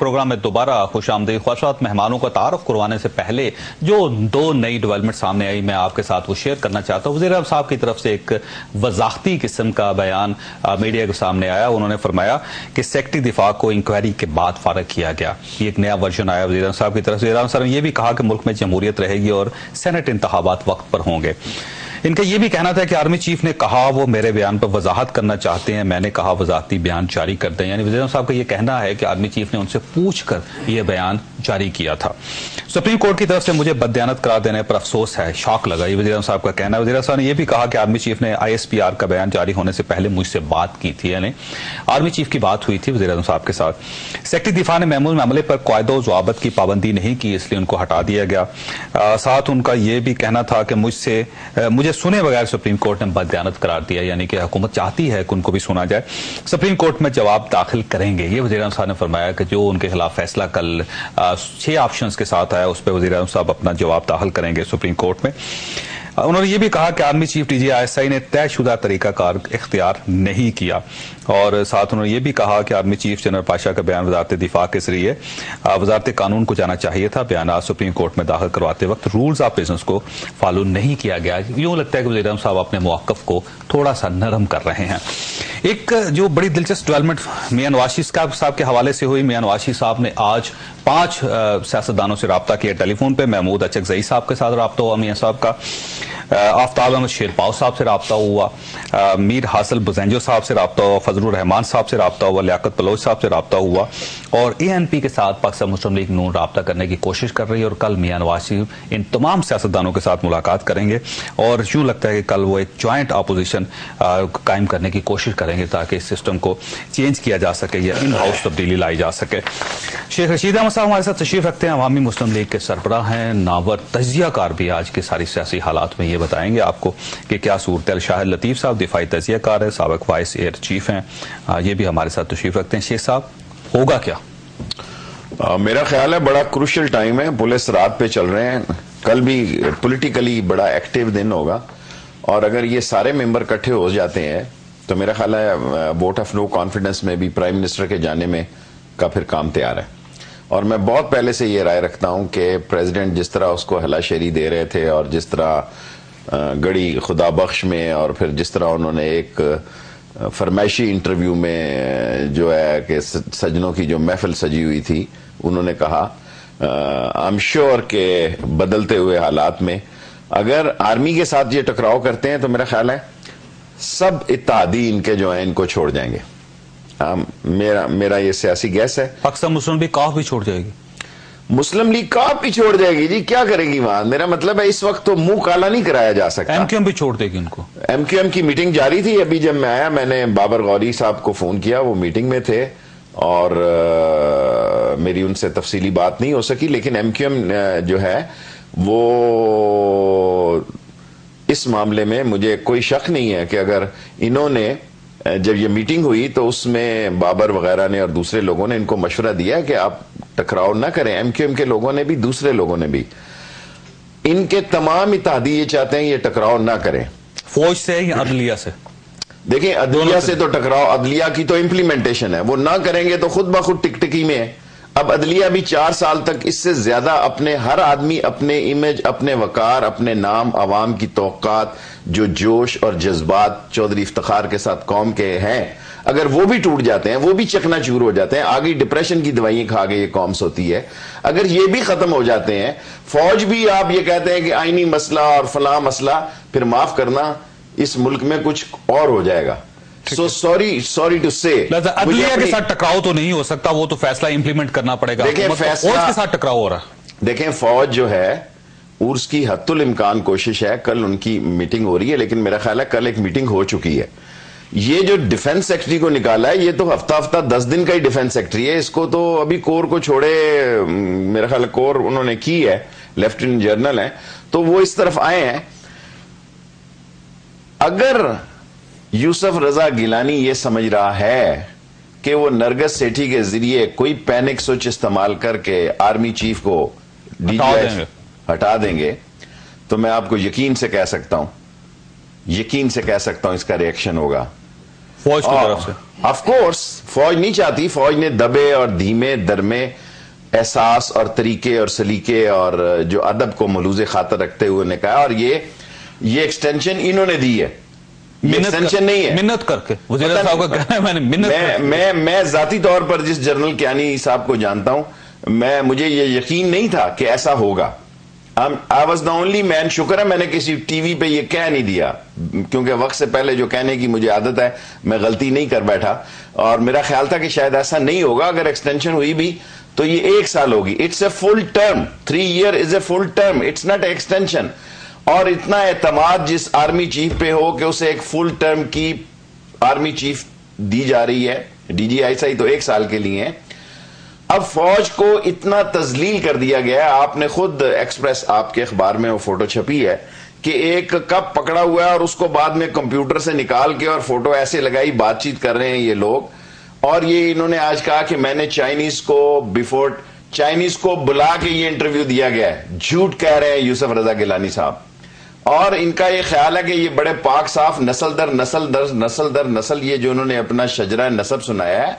Programme میں دوبارہ خوش آمدید. خواہشات مہمانوں کا تعارف کروانے سے پہلے جو 2 نئی ڈیولپمنٹ سامنے آئی میں آپ کے ساتھ وہ شیئر کرنا چاہتا ہوں. وزیر اعظم صاحب کی طرف سے ایک وضاحتی قسم کا بیان میڈیا کے سامنے آیا. انہوں نے فرمایا کہ سیکرٹری دفاع کو انکوائری کے بعد فارغ کیا گیا. یہ ایک نیا ورژن آیا وزیر اعظم صاحب کی طرف سے. وزیر اعظم صاحب نے یہ بھی کہا کہ ملک میں جمہوریت رہے گی اور سینٹ انتخابات وقت پر ہوں گے. ان کا یہ بھی کہنا تھا کہ آرمی چیف نے کہا وہ میرے بیان پر وضاحت کرنا چاہتے ہیں, میں نے کہا وضاحتی بیان جاری کر دیں. یعنی وزیر اعظم صاحب کا یہ کہنا ہے کہ آرمی چیف نے ان سے پوچھ کر یہ بیان جاری کیا تھا. سپریم کورٹ کی طرف سے مجھے بددیانت قرار دینے پر افسوس ہے, شاک لگا, یہ وزیر اعظم صاحب کا کہنا ہے. وزیر اعظم صاحب نے یہ بھی کہا کہ آرمی چیف نے ISPR کا بیان جاری ہونے سے پہلے مجھ سے بات کی تھی. یعنی آرمی چیف کی بات ہوئی تھی وزیر اعظم صاحب کے ساتھ. سیکرٹری دفاع نے محمود معاملے پر قاعدہ و ضوابط کی پابندی نہیں کی, اس لیے ان کو ہٹا دیا گیا. ساتھ ان کا یہ بھی کہنا تھا کہ مجھے سنے بغیر سپریم کورٹ نے بددیانت قرار دیا. یعنی کہ حکومت چاہتی ہے کہ ان کو بھی سنا جائے, سپریم کورٹ میں جواب داخل کریں گے. یہ وزیر اعظم صاحب نے فرمایا کہ جو ان کے خلاف فیصلہ کل 6 آپشنز کے ساتھ آیا اس پہ وزیر اعظم صاحب اپنا جواب داخل کریں گے سپریم کورٹ میں. انہوں نے یہ بھی کہا کہ آرمی چیف DG ISI نے طے شدہ طریقہ کار اختیار نہیں کیا. اور ساتھ انہوں نے یہ بھی کہا کہ آرمی چیف جنرل پاشا کا بیان وزارت دفاع کے ذریعے وزارت قانون کو جانا چاہیے تھا. بیانات سپریم کورٹ میں داخل کرواتے وقت رولز آف بزنس کو فالو نہیں کیا گیا. یوں لگتا ہے کہ وزیر اعظم صاحب اپنے موقف کو تھوڑا سا نرم کر رہے ہیں. ایک جو بڑی دلچسپ ڈیولپمنٹ میاں نواز شریف صاحب کے حوالے سے ہوئی. میاں نواز شریف صاحب نے آج 5 سیاستدانوں سے رابطہ کیا ٹیلی فون پہ. محمود اچکزئی صاحب کے ساتھ رابطہ ہوا میاں صاحب کا, آفتاب احمد شیرپاؤ صاحب سے رابطہ ہوا, میر حاصل بزینجو صاحب سے رابطہ ہوا, فضل الرحمان صاحب سے رابطہ ہوا, لیاقت بلوچ صاحب سے رابطہ ہوا, اور ANP کے ساتھ پاکستان مسلم لیگ نون رابطہ کرنے کی کوشش کر رہی ہے. اور کل میاں نواز شریف ان تمام سیاستدانوں کے ساتھ ملاقات کریں گے اور یوں لگتا ہے کہ کل وہ ایک جوائنٹ اپوزیشن قائم کرنے کی کوشش کریں گے تاکہ اس سسٹم کو چینج کیا جا سکے یا ان ہاؤس تبدیلی لائی جا سکے. شیخ رشید احمد صاحب ہمارے ساتھ تشریف رکھتے ہیں, عوامی مسلم لیگ کے سربراہ ہیں, ناور تجزیہ کار بھی آج کے ساری سیاسی حالات میں. یہ بتائیں گے آپ کو کہ کیا صورتحال. شاہد لطیف صاحب دفاعی تجزیہ کار ہے, سابق وائس ایئر چیف ہیں, یہ بھی ہمارے ساتھ تشریف رکھتے ہیں. شیخ صاحب ہوگا کیا؟ میرا خیال ہے بڑا کروشل ٹائم ہے, پولیس رات پہ چل رہے ہیں, کل بھی پولیٹیکلی بڑا ایکٹیو دن ہوگا, اور اگر یہ سارے ممبر اکٹھے ہو جاتے ہیں تو میرا خیال ہے ووٹ آف نو کانفیڈنس میں بھی پرائم منسٹر کے جانے میں کا پھر کام تیار ہے. اور میں بہت پہلے سے یہ رائے رکھتا ہوں کہ پریزیڈنٹ جس طرح اس کو ہلا شیری دے رہے تھے اور جس طرح گڑی خدا بخش میں اور پھر جس طرح انہوں نے ایک فرمائشی انٹرویو میں جو ہے کہ سجنوں کی جو محفل سجی ہوئی تھی, انہوں نے کہا I'm sure کہ بدلتے ہوئے حالات میں اگر آرمی کے ساتھ یہ ٹکراؤ کرتے ہیں تو میرا خیال ہے سب اتحادی ان کے جو ہیں ان کو چھوڑ جائیں گے. میرا یہ سیاسی گیس ہے. پاکستان مسلم لیگ کاف بھی چھوڑ جائے گی, مسلم لیگ کاف بھی چھوڑ جائے گی. جی کیا کرے گی وہاں؟ میرا مطلب ہے اس وقت تو منہ کالا نہیں کرایا جا سکتا. MQM بھی چھوڑ دے گی ان کو. MQM کی میٹنگ جاری تھی. ابھی جب میں آیا میں نے بابر غوری صاحب کو فون کیا, وہ میٹنگ میں تھے اور میری ان سے تفصیلی بات نہیں ہو سکی, لیکن MQM جو ہے وہ اس معاملے میں مجھے کوئی شک نہیں ہے کہ اگر انہوں نے جب یہ میٹنگ ہوئی تو اس میں بابر وغیرہ نے اور دوسرے لوگوں نے ان کو مشورہ دیا کہ آپ ٹکراؤ نہ کریں. MQM کے لوگوں نے بھی دوسرے لوگوں نے بھی, ان کے تمام اتحادی یہ چاہتے ہیں یہ ٹکراؤ نہ کریں. فوج سے یا عدلیہ سے؟ دیکھیں عدلیہ سے تو ٹکراؤ, عدلیہ کی تو امپلیمنٹیشن ہے, وہ نہ کریں گے تو خود بخود ٹک ٹکی میں ہے. اب عدلیہ بھی 4 سال تک اس سے زیادہ اپنے ہر آدمی اپنے امیج, اپنے وقار, اپنے نام, عوام کی توقعات, جو جوش اور جذبات چودھری افتخار کے ساتھ قوم کے ہیں, اگر وہ بھی ٹوٹ جاتے ہیں, وہ بھی چکنا چور ہو جاتے ہیں, آگے ڈپریشن کی دوائیں کھا کے یہ قوم سوتی ہے, اگر یہ بھی ختم ہو جاتے ہیں, فوج بھی آپ یہ کہتے ہیں کہ آئینی مسئلہ اور فلاں مسئلہ, پھر معاف کرنا اس ملک میں کچھ اور ہو جائے گا. سو سوری ٹو سے عدلیہ کے ساتھ ٹکراؤ تو نہیں ہو سکتا, وہ تو فیصلہ امپلیمنٹ کرنا پڑے گا. دیکھیں فوج کے ساتھ ٹکراؤ ہو رہا ہے. دیکھیں فوج جو ہے اس کی حد الامکان کوشش ہے, کل ان کی میٹنگ ہو رہی ہے, لیکن میرا خیال ہے کل ایک میٹنگ ہو چکی ہے. یہ جو ڈیفنس سیکٹری کو نکالا ہے یہ تو ہفتہ 10 دن کا ہی ڈیفنس سیکٹری ہے. اس کو تو ابھی کور کو چھوڑے, میرا خیال ہے کور انہوں نے کی ہے, لیفٹیننٹ جنرل ہیں, تو وہ اس طرف آئے ہیں. اگر یوسف رضا گیلانی یہ سمجھ رہا ہے کہ وہ نرگس سیٹھی کے ذریعے کوئی پینک سوئچ استعمال کر کے آرمی چیف کو ہٹا دیں گے تو میں آپ کو یقین سے کہہ سکتا ہوں اس کا ریئیکشن ہوگا فوج کی طرف سے. آف کورس فوج نہیں چاہتی. فوج نے دبے اور دھیمے درمے احساس اور طریقے اور سلیقے اور جو ادب کو ملوز خاطر رکھتے ہوئے نے کہا, اور یہ ایکسٹینشن انہوں نے دی ہے, ایکسٹینشن نہیں ہے. منت کر کے وزیر صاحب کا کہنا ہے, میں نے منت میں ذاتی طور پر جس جنرل کیانی صاحب کو جانتا ہوں, مجھے یہ یقین نہیں تھا کہ ایسا ہوگا. I was the only man, شکر ہے میں نے کسی ٹی وی پہ یہ کہہ نہیں دیا, کیونکہ وقت سے پہلے جو کہنے کی مجھے عادت ہے میں غلطی نہیں کر بیٹھا, اور میرا خیال تھا کہ شاید ایسا نہیں ہوگا. اگر ایکسٹینشن ہوئی بھی تو یہ 1 سال ہوگی. It's a full term, 3 year is a full term, it's not extension. اور اتنا اعتماد جس آرمی چیف پہ ہو کہ اسے ایک فل ٹرم کی آرمی چیف دی جا رہی ہے, DGISI تو 1 سال کے لیے ہیں. اب فوج کو اتنا تذلیل کر دیا گیا ہے. آپ نے خود ایکسپریس, آپ کے اخبار میں وہ فوٹو چھپی ہے کہ ایک کپ پکڑا ہوا ہے اور اس کو بعد میں کمپیوٹر سے نکال کے اور فوٹو ایسے لگائی, بات چیت کر رہے ہیں یہ لوگ. اور یہ انہوں نے آج کہا کہ میں نے چائنیز کو بلا کے یہ انٹرویو دیا گیا ہے. جھوٹ کہہ رہے ہیں یوسف رضا گیلانی صاحب. اور ان کا یہ خیال ہے کہ یہ بڑے پاک صاف نسل در نسل یہ جو انہوں نے اپنا شجرہ نسب سنایا ہے,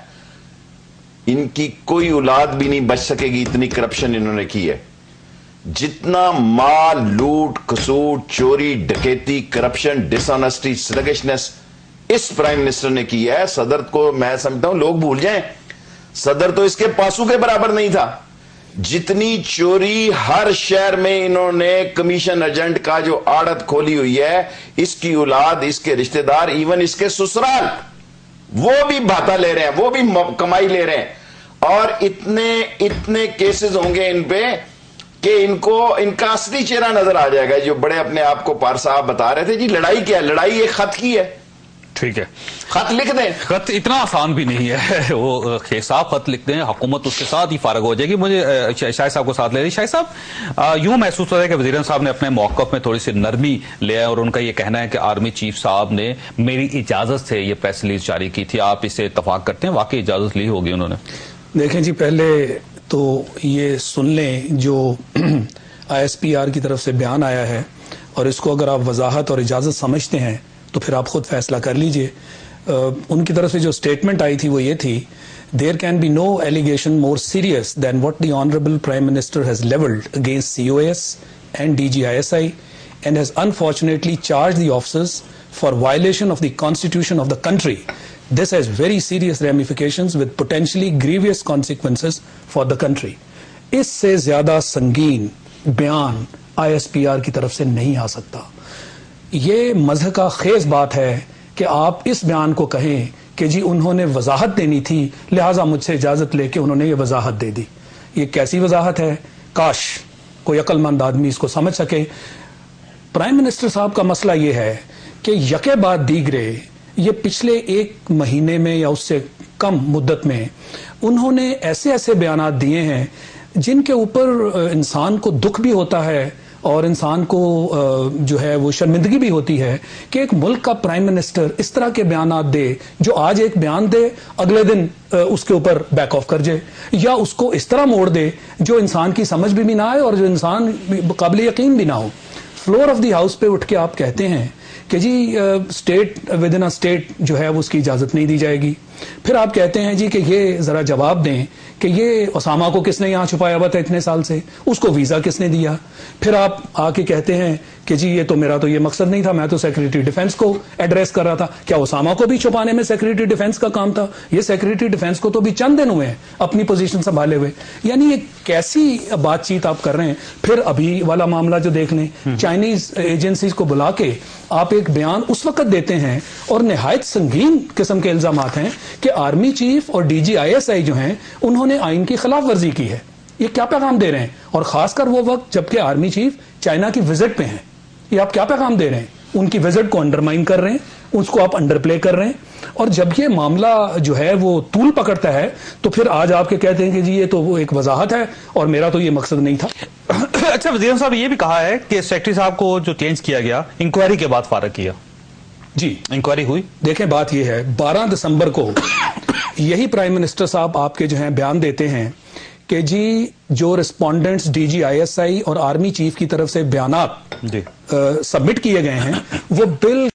ان کی کوئی اولاد بھی نہیں بچ سکے گی, اتنی کرپشن انہوں نے کی ہے. جتنا مال لوٹ کسوٹ چوری ڈکیتی کرپشن ڈس آنیسٹی سلگشنس اس پرائم منسٹر نے کی ہے, صدر کو میں سمجھتا ہوں لوگ بھول جائیں, صدر تو اس کے پاسو کے برابر نہیں تھا. جتنی چوری ہر شہر میں انہوں نے کمیشن ایجنٹ کا جو آڑت کھولی ہوئی ہے, اس کی اولاد, اس کے رشتہ دار, ایون اس کے سسرال, وہ بھی بھاتا لے رہے ہیں, وہ بھی کمائی لے رہے ہیں. اور اتنے کیسز ہوں گے ان پہ کہ ان کا اصلی چہرہ نظر آ جائے گا. جو بڑے اپنے آپ کو پار صاحب بتا رہے تھے جی لڑائی کیا ہے, لڑائی ایک خط کی ہے. ٹھیک ہے, خط لکھ دیں. خط اتنا آسان بھی نہیں ہے, وہ صاحب خط لکھ دیں, حکومت اس کے ساتھ ہی فارغ ہو جائے گی. مجھے شاہد صاحب کو ساتھ لے رہی. شاہد صاحب, یوں محسوس ہوتا ہے کہ وزیر صاحب نے اپنے موقف میں تھوڑی سی نرمی لیا, اور ان کا یہ کہنا ہے کہ آرمی چیف صاحب نے میری اجازت سے یہ پریس ریلیز جاری کی تھی. آپ اسے اتفاق کرتے ہیں, واقعی اجازت لی ہوگی انہوں نے؟ دیکھیں جی, پہلے تو یہ سن لیں جو ISPR کی طرف سے بیان آیا ہے, اور اس کو اگر آپ وضاحت اور اجازت سمجھتے ہیں تو پھر آپ خود فیصلہ کر لیجئے. ان کی طرف سے جو سٹیٹمنٹ آئی تھی وہ یہ تھی, there can be no allegation more serious than what the Honorable Prime Minister has leveled against COS and DGISI and has unfortunately charged the officers for violation of the Constitution of the country. This has very serious ramifications with potentially grievous consequences for the country. اس سے زیادہ سنگین بیان ISPR کی طرف سے نہیں آ سکتا. یہ مضحکہ خیز بات ہے کہ آپ اس بیان کو کہیں کہ جی انہوں نے وضاحت دینی تھی لہٰذا مجھ سے اجازت لے کے انہوں نے یہ وضاحت دے دی. یہ کیسی وضاحت ہے؟ کاش کوئی عقل مند آدمی اس کو سمجھ سکے. پرائم منسٹر صاحب کا مسئلہ یہ ہے کہ یکے بعد دیگرے یہ پچھلے 1 مہینے میں یا اس سے کم مدت میں انہوں نے ایسے بیانات دیے ہیں جن کے اوپر انسان کو دکھ بھی ہوتا ہے اور انسان کو جو ہے وہ شرمندگی بھی ہوتی ہے کہ ایک ملک کا پرائم منسٹر اس طرح کے بیانات دے, جو آج ایک بیان دے اگلے دن اس کے اوپر بیک آف کر جائے, یا اس کو اس طرح موڑ دے جو انسان کی سمجھ بھی نہ آئے اور جو انسان قابل یقین بھی نہ ہو. فلور آف دی ہاؤس پہ اٹھ کے آپ کہتے ہیں کہ جی اسٹیٹ ود ان اسٹیٹ جو ہے وہ اس کی اجازت نہیں دی جائے گی. پھر آپ کہتے ہیں جی کہ یہ ذرا جواب دیں کہ یہ اسامہ کو کس نے یہاں چھپایا ہوا تھا اتنے سال سے, اس کو ویزا کس نے دیا. پھر آپ آ کے کہتے ہیں کہ جی یہ تو میرا تو یہ مقصد نہیں تھا, میں تو سیکریٹری ڈیفنس کو ایڈریس کر رہا تھا. کیا اسامہ کو بھی چھپانے میں سیکریٹری ڈیفنس کا کام تھا؟ یہ سیکریٹری ڈیفنس کو تو بھی چند دن ہوئے ہیں اپنی پوزیشن سنبھالے ہوئے. یعنی یہ کیسی بات چیت آپ کر رہے ہیں. پھر ابھی والا معاملہ جو دیکھ لیں, چائنیز ایجنسیز کو بلا کے آپ ایک بیان اس وقت دیتے ہیں اور نہایت سنگین قسم کے الزامات ہیں کہ آرمی چیف اور DGISI جو ہیں انہوں نے آئین کی خلاف ورزی کی ہے. یہ کیا پیغام دے رہے ہیں؟ اور خاص کر وہ وقت جبکہ آرمی چیف چائنا کی وزٹ پہ ہیں, یہ آپ کیا پیغام دے رہے ہیں؟ ان کی وزٹ کو انڈرمائن کر رہے ہیں, اس کو آپ انڈر پلے کر رہے ہیں. اور جب یہ معاملہ جو ہے وہ طول پکڑتا ہے تو پھر آج آپ کے کہتے ہیں کہ جی یہ تو وہ ایک وضاحت ہے اور میرا تو یہ مقصد نہیں تھا. اچھا, وزیر صاحب یہ بھی کہا ہے کہ سیکرٹری صاحب کو جو چینج کیا گیا انکوائری کے بعد فارغ کیا. جی انکوائری ہوئی؟ دیکھیں بات یہ ہے, 12 دسمبر کو یہی پرائم منسٹر صاحب آپ کے جو ہیں بیان دیتے ہیں کہ جی جو ریسپونڈنٹس DGISI اور آرمی چیف کی طرف سے بیانات سبمٹ کیے گئے ہیں وہ بالکل